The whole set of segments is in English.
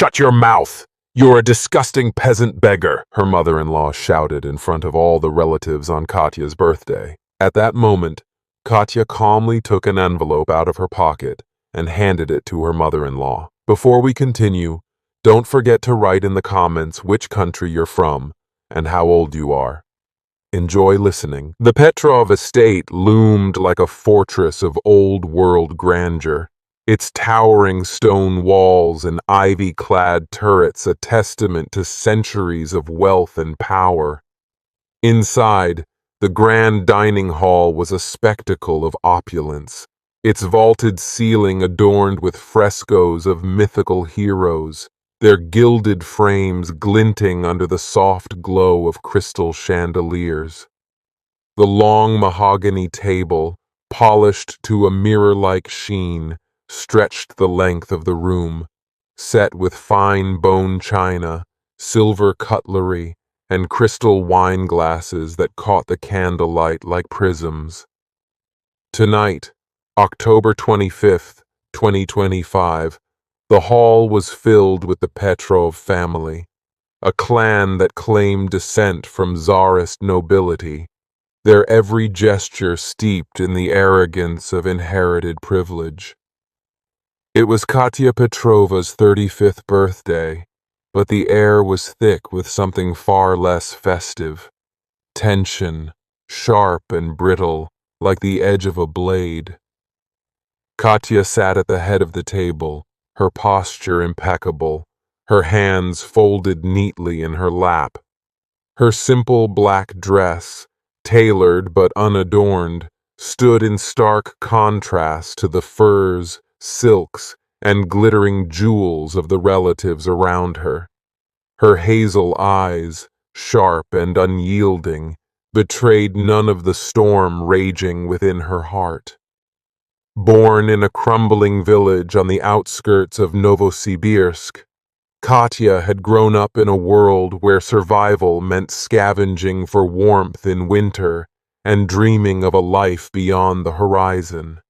Shut your mouth! You're a disgusting peasant beggar, her mother-in-law shouted in front of all the relatives on Katya's birthday. At that moment, Katya calmly took an envelope out of her pocket and handed it to her mother-in-law. Before we continue, don't forget to write in the comments which country you're from and how old you are. Enjoy listening. The Petrov estate loomed like a fortress of old-world grandeur, its towering stone walls and ivy-clad turrets a testament to centuries of wealth and power. Inside, the grand dining hall was a spectacle of opulence, its vaulted ceiling adorned with frescoes of mythical heroes, their gilded frames glinting under the soft glow of crystal chandeliers. The long mahogany table, polished to a mirror-like sheen, stretched the length of the room, set with fine bone china, silver cutlery, and crystal wine glasses that caught the candlelight like prisms. Tonight, October 25th, 2025, the hall was filled with the Petrov family, a clan that claimed descent from czarist nobility, their every gesture steeped in the arrogance of inherited privilege. It was Katya Petrova's 35th birthday, but the air was thick with something far less festive. Tension, sharp and brittle, like the edge of a blade. Katya sat at the head of the table, her posture impeccable, her hands folded neatly in her lap. Her simple black dress, tailored but unadorned, stood in stark contrast to the furs, silks, and glittering jewels of the relatives around her. Her hazel eyes, sharp and unyielding, betrayed none of the storm raging within her heart. Born in a crumbling village on the outskirts of Novosibirsk, Katya had grown up in a world where survival meant scavenging for warmth in winter and dreaming of a life beyond the horizon.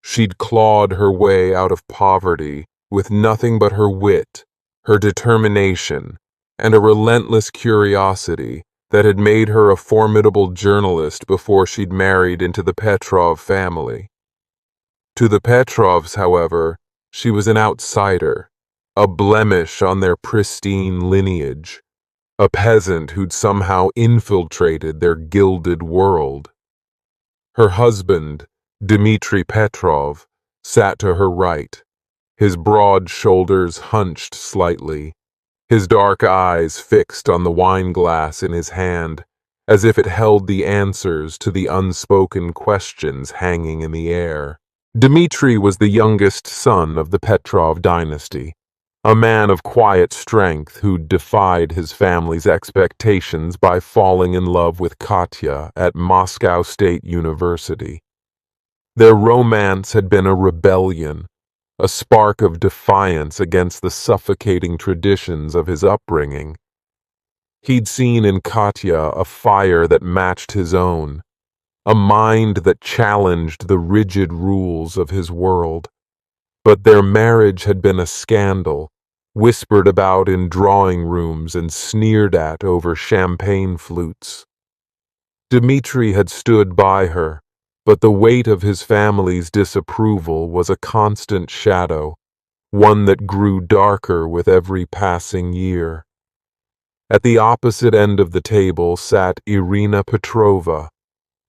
She'd clawed her way out of poverty with nothing but her wit, her determination, and a relentless curiosity that had made her a formidable journalist before she'd married into the Petrov family. To the Petrovs, however, she was an outsider, a blemish on their pristine lineage, a peasant who'd somehow infiltrated their gilded world. Her husband, Dmitri Petrov, sat to her right, his broad shoulders hunched slightly, his dark eyes fixed on the wine glass in his hand, as if it held the answers to the unspoken questions hanging in the air. Dmitri was the youngest son of the Petrov dynasty, a man of quiet strength who defied his family's expectations by falling in love with Katya at Moscow State University. Their romance had been a rebellion, a spark of defiance against the suffocating traditions of his upbringing. He'd seen in Katya a fire that matched his own, a mind that challenged the rigid rules of his world. But their marriage had been a scandal, whispered about in drawing rooms and sneered at over champagne flutes. Dmitri had stood by her, but the weight of his family's disapproval was a constant shadow, one that grew darker with every passing year. At the opposite end of the table sat Irina Petrova,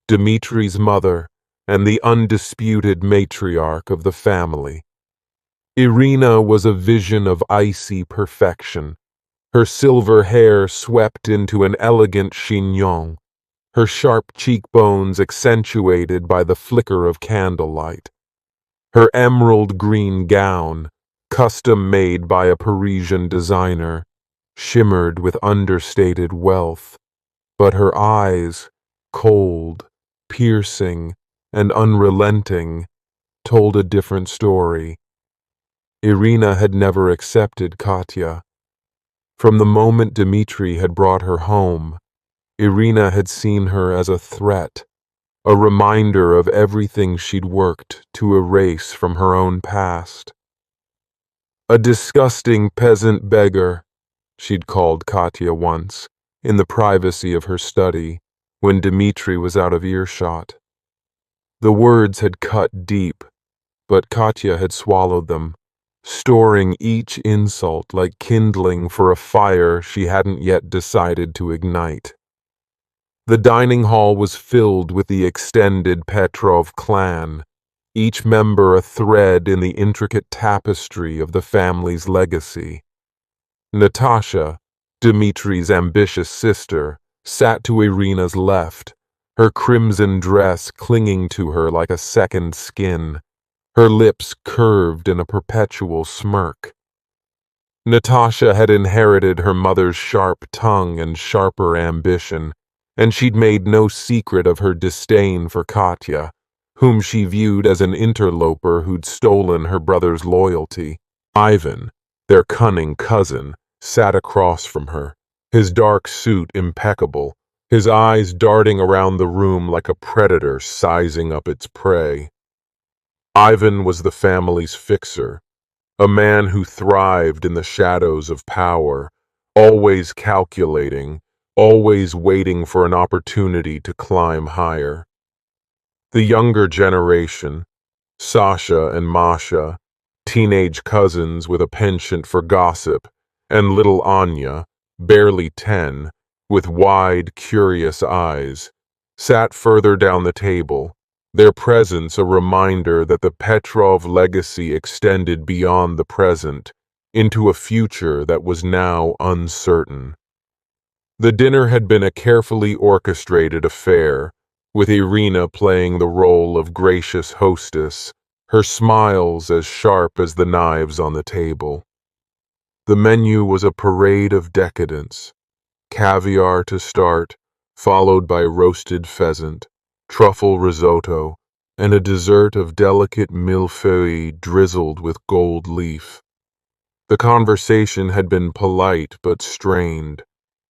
Dmitri's mother and the undisputed matriarch of the family. Irina was a vision of icy perfection, her silver hair swept into an elegant chignon, her sharp cheekbones accentuated by the flicker of candlelight. Her emerald green gown, custom made by a Parisian designer, shimmered with understated wealth, but her eyes, cold, piercing, and unrelenting, told a different story. Irina had never accepted Katya. From the moment Dmitri had brought her home, Irina had seen her as a threat, a reminder of everything she'd worked to erase from her own past. A disgusting peasant beggar, she'd called Katya once, in the privacy of her study, when Dmitri was out of earshot. The words had cut deep, but Katya had swallowed them, storing each insult like kindling for a fire she hadn't yet decided to ignite. The dining hall was filled with the extended Petrov clan, each member a thread in the intricate tapestry of the family's legacy. Natasha, Dmitri's ambitious sister, sat to Irina's left, her crimson dress clinging to her like a second skin, her lips curved in a perpetual smirk. Natasha had inherited her mother's sharp tongue and sharper ambition, and she'd made no secret of her disdain for Katya, whom she viewed as an interloper who'd stolen her brother's loyalty. Ivan, their cunning cousin, sat across from her, his dark suit impeccable, his eyes darting around the room like a predator sizing up its prey. Ivan was the family's fixer, a man who thrived in the shadows of power, always calculating, always waiting for an opportunity to climb higher. The younger generation, Sasha and Masha, teenage cousins with a penchant for gossip, and little Anya, barely 10, with wide, curious eyes, sat further down the table, their presence a reminder that the Petrov legacy extended beyond the present, into a future that was now uncertain. The dinner had been a carefully orchestrated affair, with Irina playing the role of gracious hostess, her smiles as sharp as the knives on the table. The menu was a parade of decadence: caviar to start, followed by roasted pheasant, truffle risotto, and a dessert of delicate millefeuille drizzled with gold leaf. The conversation had been polite but strained,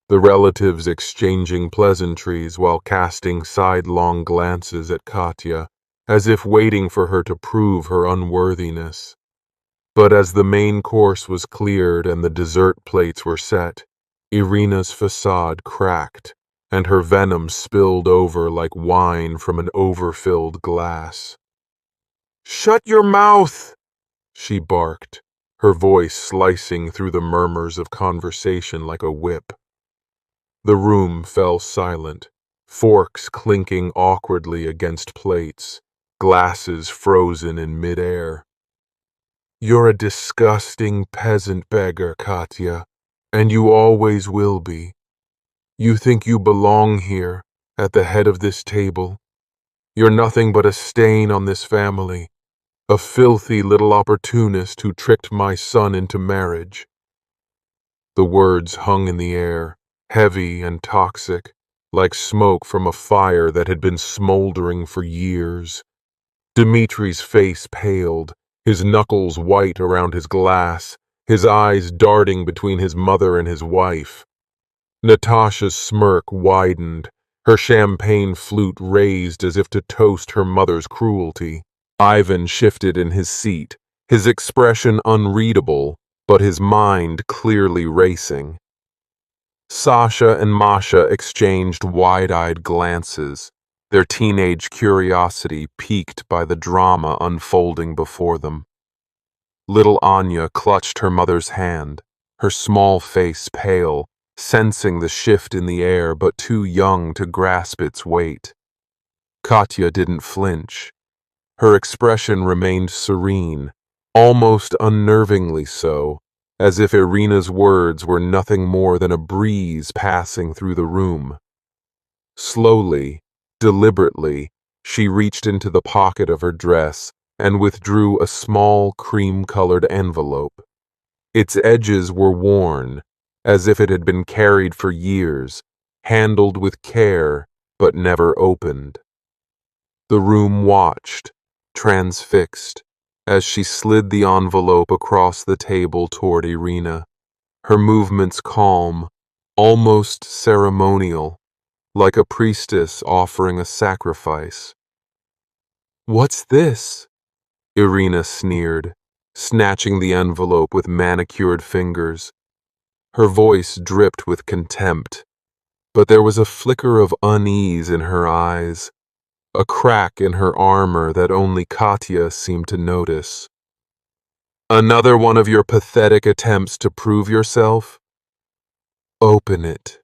the relatives exchanging pleasantries while casting sidelong glances at Katya, as if waiting for her to prove her unworthiness. But as the main course was cleared and the dessert plates were set, Irina's facade cracked, and her venom spilled over like wine from an overfilled glass. "Shut your mouth!" she barked, her voice slicing through the murmurs of conversation like a whip. The room fell silent, forks clinking awkwardly against plates, glasses frozen in midair. "You're a disgusting peasant beggar, Katya, and you always will be. You think you belong here, at the head of this table. You're nothing but a stain on this family, a filthy little opportunist who tricked my son into marriage." The words hung in the air, heavy and toxic, like smoke from a fire that had been smoldering for years. Dmitri's face paled, his knuckles white around his glass, his eyes darting between his mother and his wife. Natasha's smirk widened, her champagne flute raised as if to toast her mother's cruelty. Ivan shifted in his seat, his expression unreadable, but his mind clearly racing. Sasha and Masha exchanged wide-eyed glances, their teenage curiosity piqued by the drama unfolding before them. Little Anya clutched her mother's hand, her small face pale, sensing the shift in the air but too young to grasp its weight. Katya didn't flinch. Her expression remained serene, almost unnervingly so, as if Irina's words were nothing more than a breeze passing through the room. Slowly, deliberately, she reached into the pocket of her dress and withdrew a small cream-colored envelope. Its edges were worn, as if it had been carried for years, handled with care, but never opened. The room watched, transfixed, as she slid the envelope across the table toward Irina, her movements calm, almost ceremonial, like a priestess offering a sacrifice. "What's this?" Irina sneered, snatching the envelope with manicured fingers. Her voice dripped with contempt, but there was a flicker of unease in her eyes, a crack in her armor that only Katya seemed to notice. Another one of your pathetic attempts to prove yourself? Open it,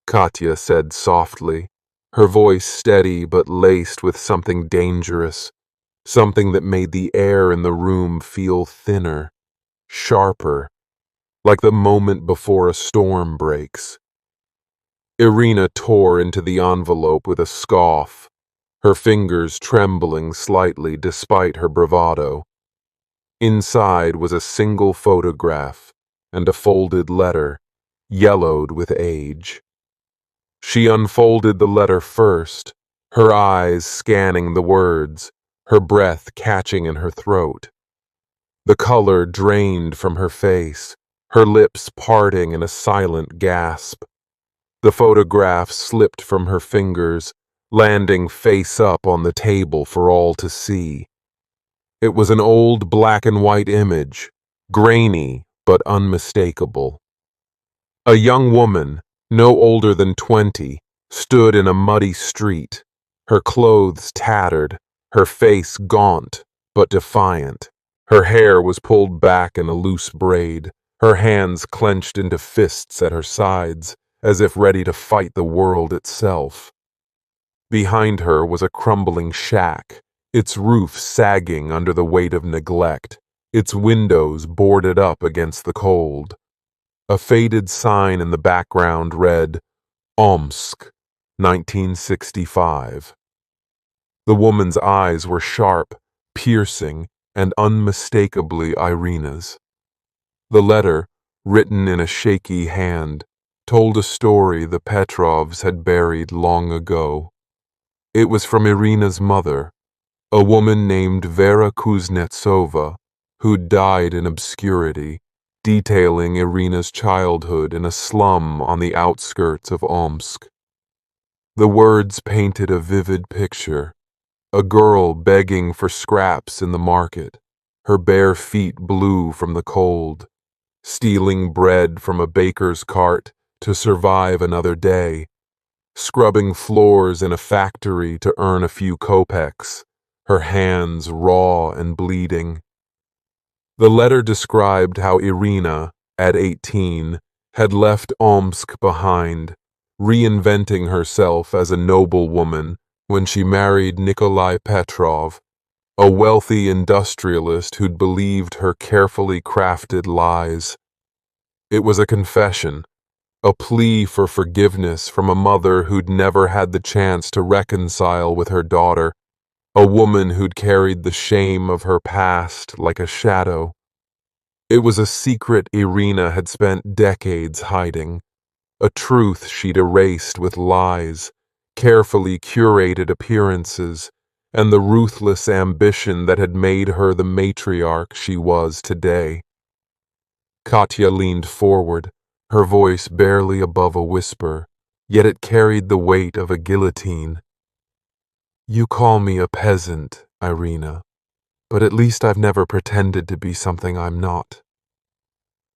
Katya said softly, her voice steady but laced with something dangerous, something that made the air in the room feel thinner, sharper, like the moment before a storm breaks. Irina tore into the envelope with a scoff, her fingers trembling slightly despite her bravado. Inside was a single photograph and a folded letter, yellowed with age. She unfolded the letter first, her eyes scanning the words, her breath catching in her throat. The color drained from her face, her lips parting in a silent gasp. The photograph slipped from her fingers, landing face up on the table for all to see. It was an old black and white image, grainy but unmistakable. A young woman, no older than 20, stood in a muddy street, her clothes tattered, her face gaunt but defiant. Her hair was pulled back in a loose braid, her hands clenched into fists at her sides, as if ready to fight the world itself. Behind her was a crumbling shack, its roof sagging under the weight of neglect, its windows boarded up against the cold. A faded sign in the background read, Omsk, 1965. The woman's eyes were sharp, piercing, and unmistakably Irina's. The letter, written in a shaky hand, told a story the Petrovs had buried long ago. It was from Irina's mother, a woman named Vera Kuznetsova, who died in obscurity, detailing Irina's childhood in a slum on the outskirts of Omsk. The words painted a vivid picture, a girl begging for scraps in the market, her bare feet blue from the cold, stealing bread from a baker's cart to survive another day, scrubbing floors in a factory to earn a few kopecks, her hands raw and bleeding. The letter described how Irina, at 18, had left Omsk behind, reinventing herself as a noble woman when she married Nikolai Petrov, a wealthy industrialist who'd believed her carefully crafted lies. It was a confession, a plea for forgiveness from a mother who'd never had the chance to reconcile with her daughter, a woman who'd carried the shame of her past like a shadow. It was a secret Irina had spent decades hiding, a truth she'd erased with lies, carefully curated appearances, and the ruthless ambition that had made her the matriarch she was today. Katya leaned forward, her voice barely above a whisper, yet it carried the weight of a guillotine. You call me a peasant, Irina, but at least I've never pretended to be something I'm not.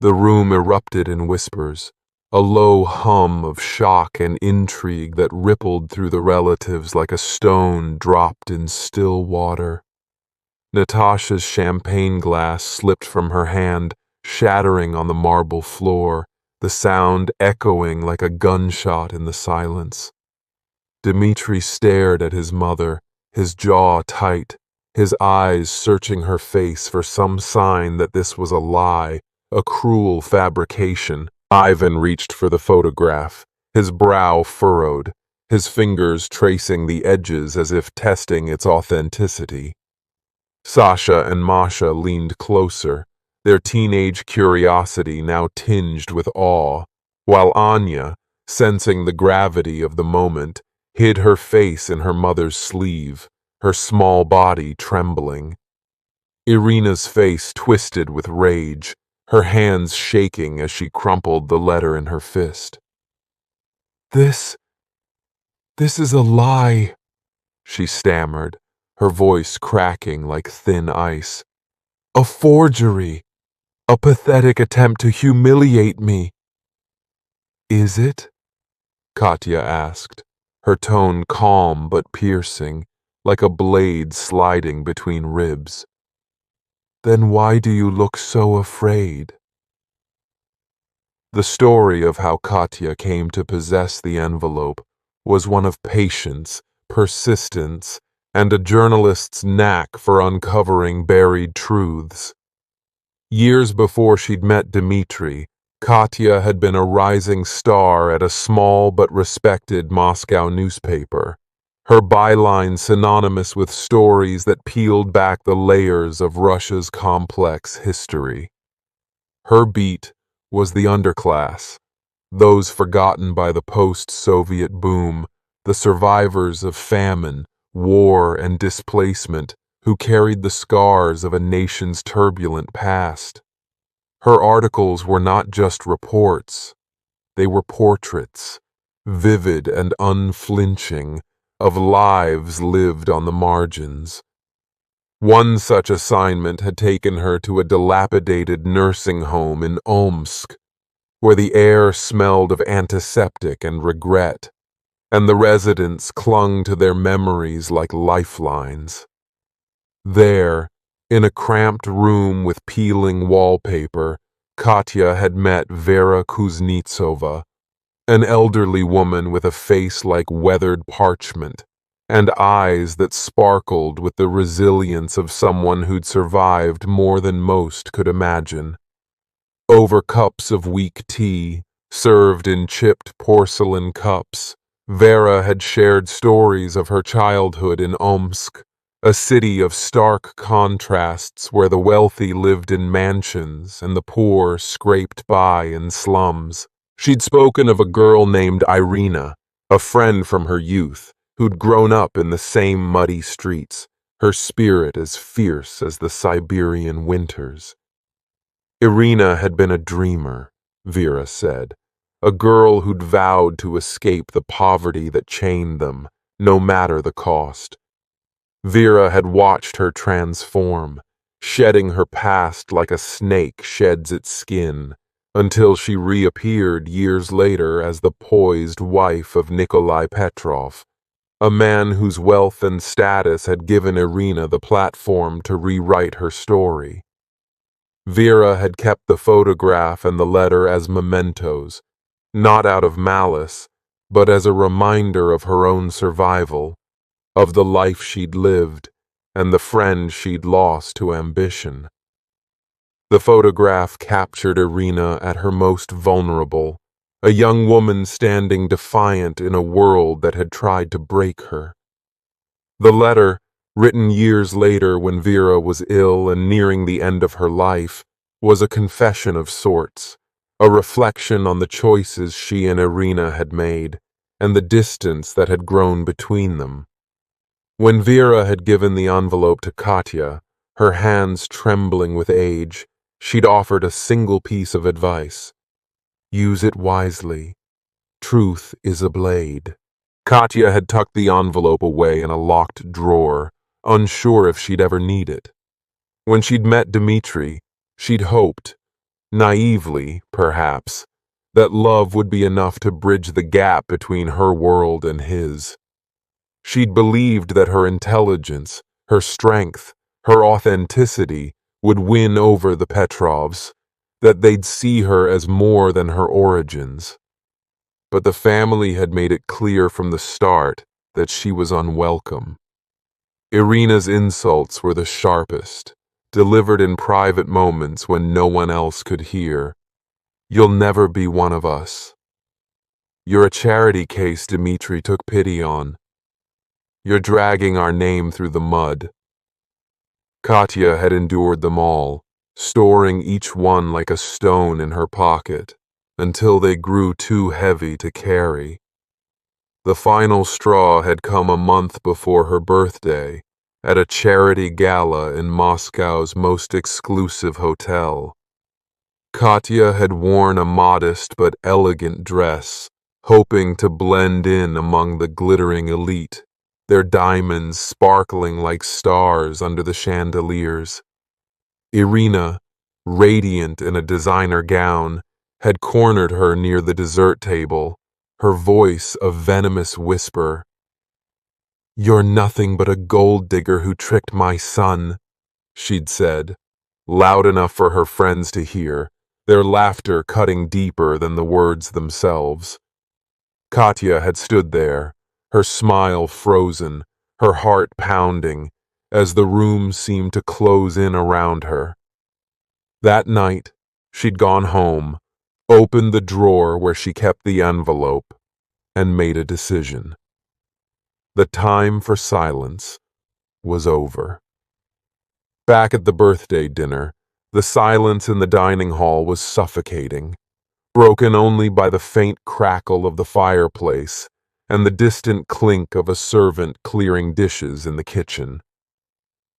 The room erupted in whispers, a low hum of shock and intrigue that rippled through the relatives like a stone dropped in still water. Natasha's champagne glass slipped from her hand, shattering on the marble floor, the sound echoing like a gunshot in the silence. Dmitri stared at his mother, his jaw tight, his eyes searching her face for some sign that this was a lie, a cruel fabrication. Ivan reached for the photograph, his brow furrowed, his fingers tracing the edges as if testing its authenticity. Sasha and Masha leaned closer, their teenage curiosity now tinged with awe, while Anya, sensing the gravity of the moment, hid her face in her mother's sleeve, her small body trembling. Irina's face twisted with rage, her hands shaking as she crumpled the letter in her fist. This is a lie, she stammered, her voice cracking like thin ice. A forgery, a pathetic attempt to humiliate me. Is it? Katya asked, her tone calm but piercing, like a blade sliding between ribs. Then why do you look so afraid? The story of how Katya came to possess the envelope was one of patience, persistence, and a journalist's knack for uncovering buried truths. Years before she'd met Dmitri, Katya had been a rising star at a small but respected Moscow newspaper, her byline synonymous with stories that peeled back the layers of Russia's complex history. Her beat was the underclass, those forgotten by the post-Soviet boom, the survivors of famine, war, and displacement who carried the scars of a nation's turbulent past. Her articles were not just reports, they were portraits, vivid and unflinching, of lives lived on the margins. One such assignment had taken her to a dilapidated nursing home in Omsk, where the air smelled of antiseptic and regret, and the residents clung to their memories like lifelines. There, in a cramped room with peeling wallpaper, Katya had met Vera Kuznetsova, an elderly woman with a face like weathered parchment, and eyes that sparkled with the resilience of someone who'd survived more than most could imagine. Over cups of weak tea, served in chipped porcelain cups, Vera had shared stories of her childhood in Omsk, a city of stark contrasts where the wealthy lived in mansions and the poor scraped by in slums. She'd spoken of a girl named Irina, a friend from her youth, who'd grown up in the same muddy streets, her spirit as fierce as the Siberian winters. Irina had been a dreamer, Vera said, a girl who'd vowed to escape the poverty that chained them, no matter the cost. Vera had watched her transform, shedding her past like a snake sheds its skin, until she reappeared years later as the poised wife of Nikolai Petrov, a man whose wealth and status had given Irina the platform to rewrite her story. Vera had kept the photograph and the letter as mementos, not out of malice, but as a reminder of her own survival, of the life she'd lived, and the friend she'd lost to ambition. The photograph captured Irina at her most vulnerable, a young woman standing defiant in a world that had tried to break her. The letter, written years later when Vera was ill and nearing the end of her life, was a confession of sorts, a reflection on the choices she and Irina had made, and the distance that had grown between them. When Vera had given the envelope to Katya, her hands trembling with age, she'd offered a single piece of advice. Use it wisely. Truth is a blade. Katya had tucked the envelope away in a locked drawer, unsure if she'd ever need it. When she'd met Dmitri, she'd hoped, naively perhaps, that love would be enough to bridge the gap between her world and his. She'd believed that her intelligence, her strength, her authenticity would win over the Petrovs, that they'd see her as more than her origins. But the family had made it clear from the start that she was unwelcome. Irina's insults were the sharpest, delivered in private moments when no one else could hear. You'll never be one of us. You're a charity case Dmitri took pity on. You're dragging our name through the mud. Katya had endured them all, storing each one like a stone in her pocket, until they grew too heavy to carry. The final straw had come a month before her birthday, at a charity gala in Moscow's most exclusive hotel. Katya had worn a modest but elegant dress, hoping to blend in among the glittering elite, their diamonds sparkling like stars under the chandeliers. Irina, radiant in a designer gown, had cornered her near the dessert table, her voice a venomous whisper. "You're nothing but a gold digger who tricked my son," she'd said, loud enough for her friends to hear, their laughter cutting deeper than the words themselves. Katya had stood there, her smile frozen, her heart pounding, as the room seemed to close in around her. That night, she'd gone home, opened the drawer where she kept the envelope, and made a decision. The time for silence was over. Back at the birthday dinner, the silence in the dining hall was suffocating, broken only by the faint crackle of the fireplace and the distant clink of a servant clearing dishes in the kitchen.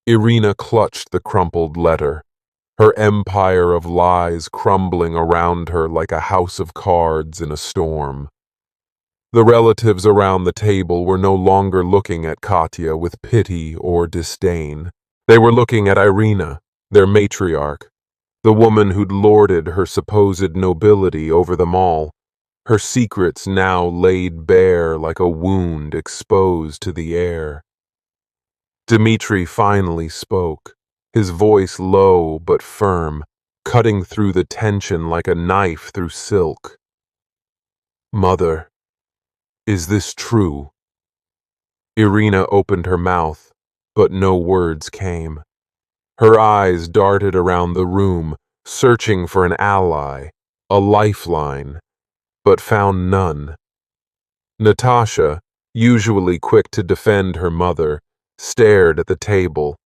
Irina clutched the crumpled letter, her empire of lies crumbling around her like a house of cards in a storm. The relatives around the table were no longer looking at Katya with pity or disdain. They were looking at Irina, their matriarch, the woman who'd lorded her supposed nobility over them all, her secrets now laid bare like a wound exposed to the air. Dmitri finally spoke, his voice low but firm, cutting through the tension like a knife through silk. "Mother, is this true?" Irina opened her mouth, but no words came. Her eyes darted around the room, searching for an ally, a lifeline, but found none. Natasha, usually quick to defend her mother, stared at the table,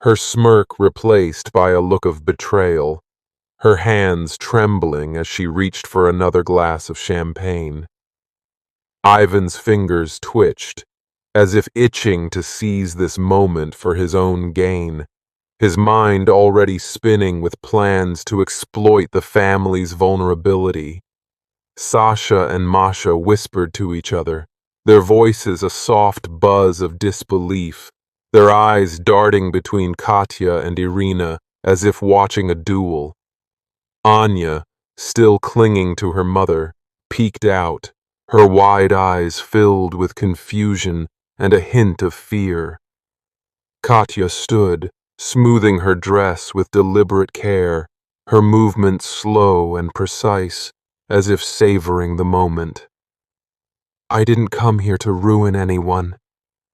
her smirk replaced by a look of betrayal, her hands trembling as she reached for another glass of champagne. Ivan's fingers twitched, as if itching to seize this moment for his own gain, his mind already spinning with plans to exploit the family's vulnerability. Sasha and Masha whispered to each other, their voices a soft buzz of disbelief, their eyes darting between Katya and Irina as if watching a duel. Anya, still clinging to her mother, peeked out, her wide eyes filled with confusion and a hint of fear. Katya stood, smoothing her dress with deliberate care, her movements slow and precise, as if savoring the moment. "I didn't come here to ruin anyone,"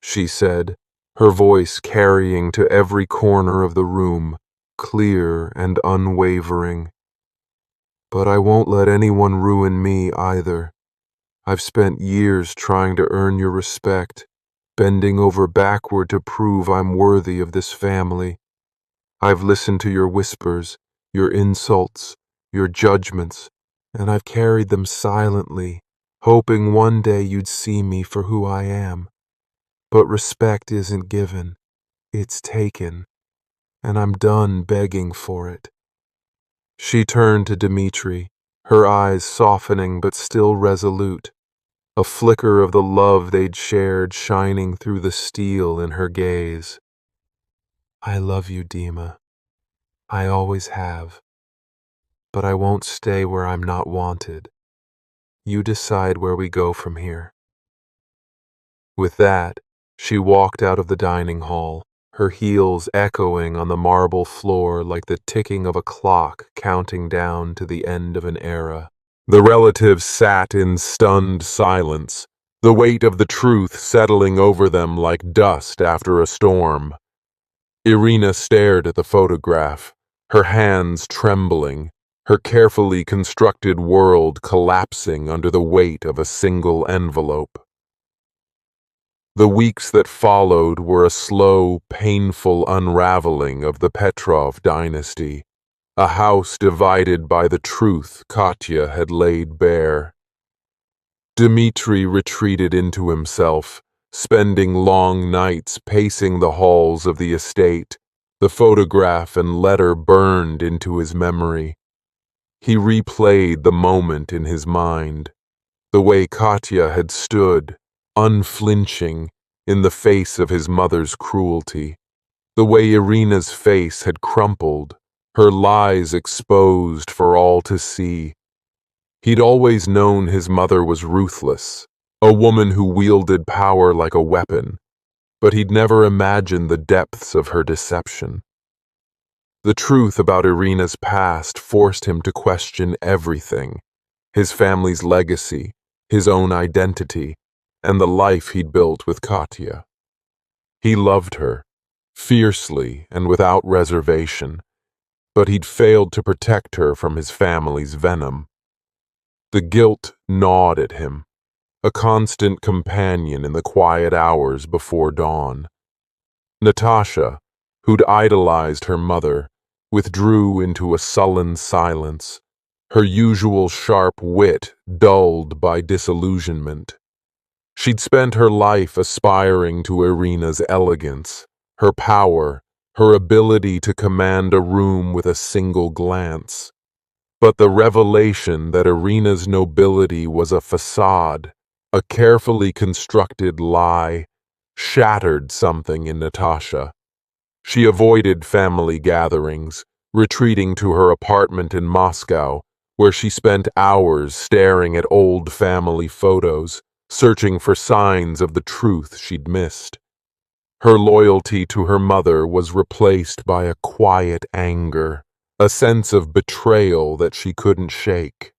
she said, her voice carrying to every corner of the room, clear and unwavering. "But I won't let anyone ruin me either. I've spent years trying to earn your respect, bending over backward to prove I'm worthy of this family. I've listened to your whispers, your insults, your judgments, and I've carried them silently, hoping one day you'd see me for who I am. But respect isn't given, it's taken, and I'm done begging for it." She turned to Dmitri, her eyes softening but still resolute, a flicker of the love they'd shared shining through the steel in her gaze. "I love you, Dima. I always have. But I won't stay where I'm not wanted. You decide where we go from here." With that, she walked out of the dining hall, her heels echoing on the marble floor like the ticking of a clock counting down to the end of an era. The relatives sat in stunned silence, the weight of the truth settling over them like dust after a storm. Irina stared at the photograph, her hands trembling, her carefully constructed world collapsing under the weight of a single envelope. The weeks that followed were a slow, painful unraveling of the Petrov dynasty, a house divided by the truth Katya had laid bare. Dmitri retreated into himself, spending long nights pacing the halls of the estate, the photograph and letter burned into his memory. He replayed the moment in his mind, the way Katya had stood, unflinching, in the face of his mother's cruelty, the way Irina's face had crumpled, her lies exposed for all to see. He'd always known his mother was ruthless, a woman who wielded power like a weapon, but he'd never imagined the depths of her deception. The truth about Irina's past forced him to question everything: his family's legacy, his own identity, and the life he'd built with Katya. He loved her, fiercely and without reservation, but he'd failed to protect her from his family's venom. The guilt gnawed at him, a constant companion in the quiet hours before dawn. Natasha, who'd idolized her mother, withdrew into a sullen silence, her usual sharp wit dulled by disillusionment. She'd spent her life aspiring to Irina's elegance, her power, her ability to command a room with a single glance. But the revelation that Irina's nobility was a facade, a carefully constructed lie, shattered something in Natasha. She avoided family gatherings, retreating to her apartment in Moscow, where she spent hours staring at old family photos, searching for signs of the truth she'd missed. Her loyalty to her mother was replaced by a quiet anger, a sense of betrayal that she couldn't shake.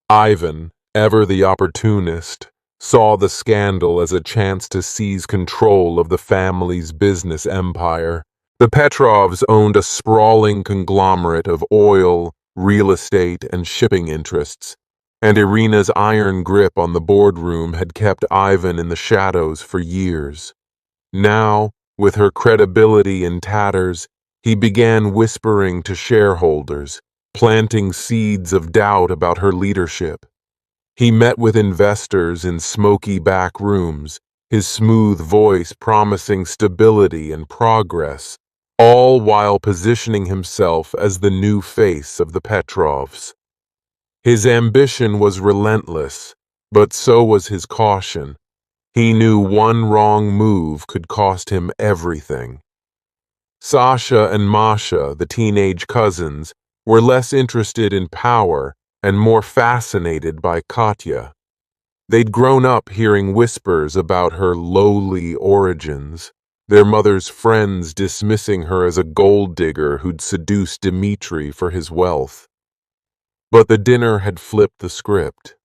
Ivan, ever the opportunist, saw the scandal as a chance to seize control of the family's business empire. The Petrovs owned a sprawling conglomerate of oil, real estate, and shipping interests, and Irina's iron grip on the boardroom had kept Ivan in the shadows for years. Now, with her credibility in tatters, he began whispering to shareholders, planting seeds of doubt about her leadership. He met with investors in smoky back rooms, his smooth voice promising stability and progress, all while positioning himself as the new face of the Petrovs. His ambition was relentless, but so was his caution. He knew one wrong move could cost him everything. Sasha and Masha, the teenage cousins, were less interested in power and more fascinated by Katya. They'd grown up hearing whispers about her lowly origins, their mother's friends dismissing her as a gold digger who'd seduced Dmitri for his wealth. But the dinner had flipped the script.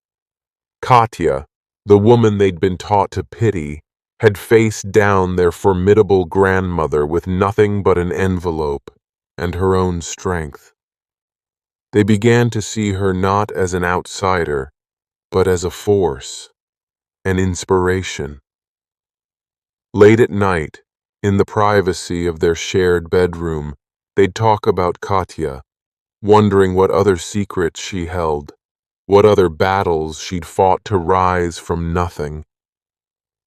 Katya, the woman they'd been taught to pity, had faced down their formidable grandmother with nothing but an envelope and her own strength. They began to see her not as an outsider, but as a force, an inspiration. Late at night, in the privacy of their shared bedroom, they'd talk about Katya, wondering what other secrets she held, what other battles she'd fought to rise from nothing.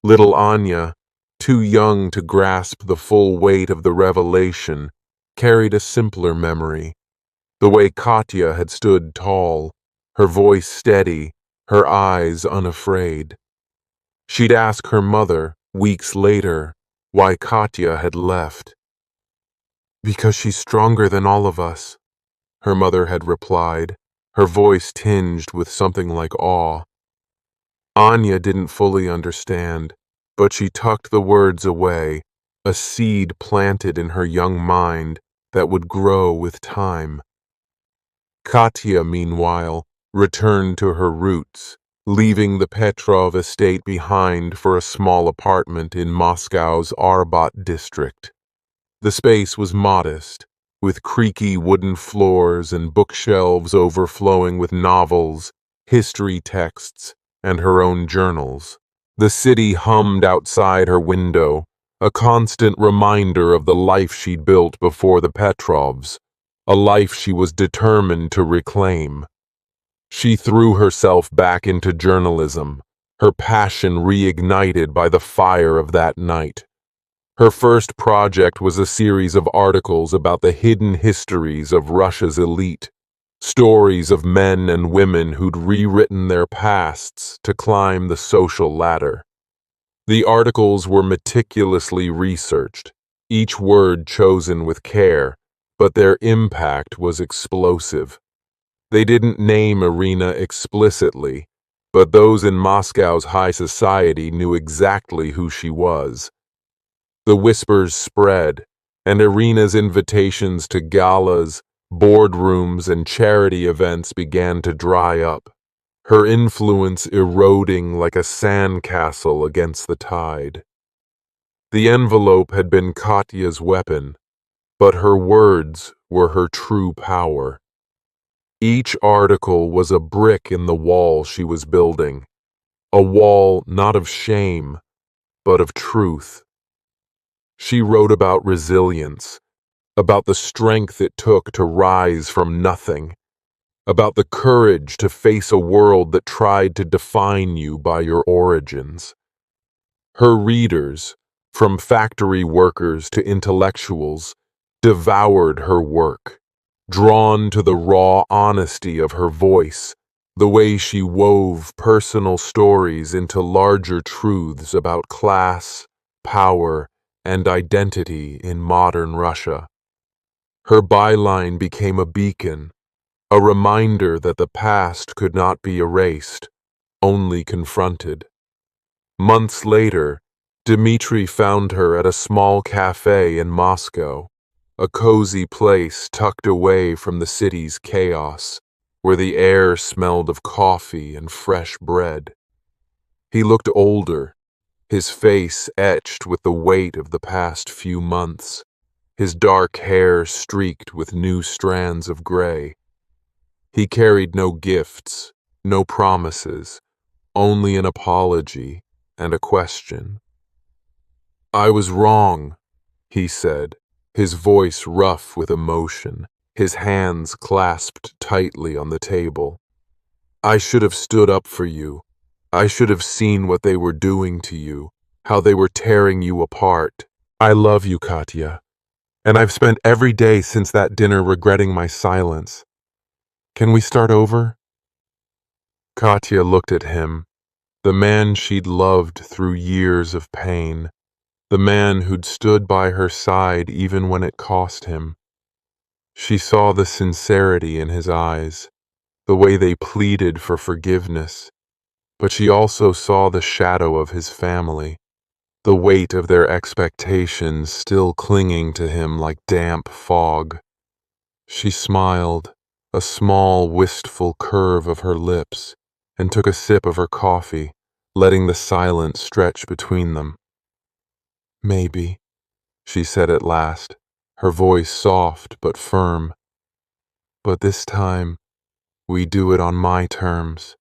Little Anya, too young to grasp the full weight of the revelation, carried a simpler memory. The way Katya had stood tall, her voice steady, her eyes unafraid. She'd ask her mother, weeks later, why Katya had left. "Because she's stronger than all of us," her mother had replied, her voice tinged with something like awe. Anya didn't fully understand, but she tucked the words away, a seed planted in her young mind that would grow with time. Katya, meanwhile, returned to her roots, leaving the Petrov estate behind for a small apartment in Moscow's Arbat district. The space was modest, with creaky wooden floors and bookshelves overflowing with novels, history texts, and her own journals. The city hummed outside her window, a constant reminder of the life she'd built before the Petrovs, a life she was determined to reclaim. She threw herself back into journalism, her passion reignited by the fire of that night. Her first project was a series of articles about the hidden histories of Russia's elite, stories of men and women who'd rewritten their pasts to climb the social ladder. The articles were meticulously researched, each word chosen with care, but their impact was explosive. They didn't name Irina explicitly, but those in Moscow's high society knew exactly who she was. The whispers spread, and Irina's invitations to galas, boardrooms, and charity events began to dry up, her influence eroding like a sandcastle against the tide. The envelope had been Katya's weapon, but her words were her true power. Each article was a brick in the wall she was building, a wall not of shame, but of truth. She wrote about resilience, about the strength it took to rise from nothing, about the courage to face a world that tried to define you by your origins. Her readers, from factory workers to intellectuals, devoured her work, drawn to the raw honesty of her voice, the way she wove personal stories into larger truths about class, power, and identity in modern Russia. Her byline became a beacon, a reminder that the past could not be erased, only confronted. Months later, Dmitri found her at a small cafe in Moscow, a cozy place tucked away from the city's chaos, where the air smelled of coffee and fresh bread. He looked older, his face etched with the weight of the past few months, his dark hair streaked with new strands of gray. He carried no gifts, no promises, only an apology and a question. "I was wrong," he said, his voice rough with emotion, his hands clasped tightly on the table. "I should have stood up for you. I should have seen what they were doing to you, how they were tearing you apart. I love you, Katya, and I've spent every day since that dinner regretting my silence. Can we start over?" Katya looked at him, the man she'd loved through years of pain, the man who'd stood by her side even when it cost him. She saw the sincerity in his eyes, the way they pleaded for forgiveness, but she also saw the shadow of his family, the weight of their expectations still clinging to him like damp fog. She smiled, a small, wistful curve of her lips, and took a sip of her coffee, letting the silence stretch between them. "Maybe," she said at last, her voice soft but firm. "But this time, we do it on my terms."